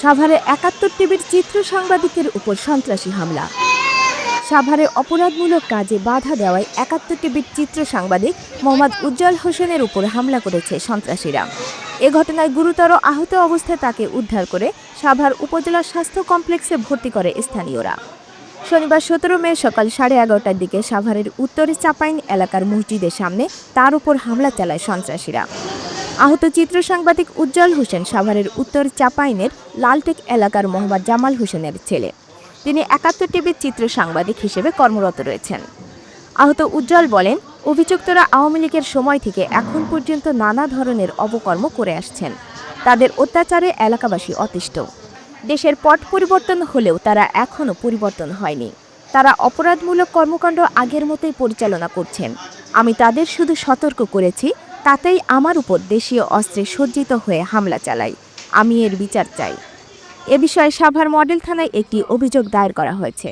সাভারে ৭১ টিভির চিত্র সাংবাদিকের উপর সন্ত্রাসী হামলা। সাভারে অপরাধমূলক কাজে বাধা দেওয়ায় ৭১ টিভির চিত্র সাংবাদিক মোহাম্মদ উজ্জ্বল হোসেনের উপর হামলা করেছে সন্ত্রাসীরা। এ ঘটনায় গুরুতর আহত অবস্থায় তাকে উদ্ধার করে সাভার উপজেলা স্বাস্থ্য কমপ্লেক্সে ভর্তি করে স্থানীয়রা। শনিবার ১৭ মে সকাল 11:30টার দিকে সাভারের উত্তর চাপাইন এলাকার মসজিদের সামনে তার উপর হামলা চালায় সন্ত্রাসীরা। আহত চিত্র সাংবাদিক উজ্জ্বল হোসেন সাভারের উত্তর চাপাইনের লালটেক এলাকার মোহাম্মদ জামাল হোসেনের ছেলে। তিনি ৭১ টিভির চিত্র সাংবাদিক হিসেবে কর্মরত রয়েছেন। আহত উজ্জ্বল বলেন, অভিযুক্তরা আওয়ামী লীগের সময় থেকে এখন পর্যন্ত নানা ধরনের অপকর্ম করে আসছেন। তাদের অত্যাচারে এলাকাবাসী অতিষ্ঠ। দেশের পট পরিবর্তন হলেও তারা এখনও পরিবর্তন হয়নি। তারা অপরাধমূলক কর্মকাণ্ড আগের মতোই পরিচালনা করছেন। আমি তাদের শুধু সতর্ক করেছি, তাতেই আমার উপর দেশীয় অস্ত্রে সজ্জিত হয়ে হামলা চালায়। আমি এর বিচার চাই। এ বিষয়ে সাভার মডেল থানায় একটি অভিযোগ দায়ের করা হয়েছে।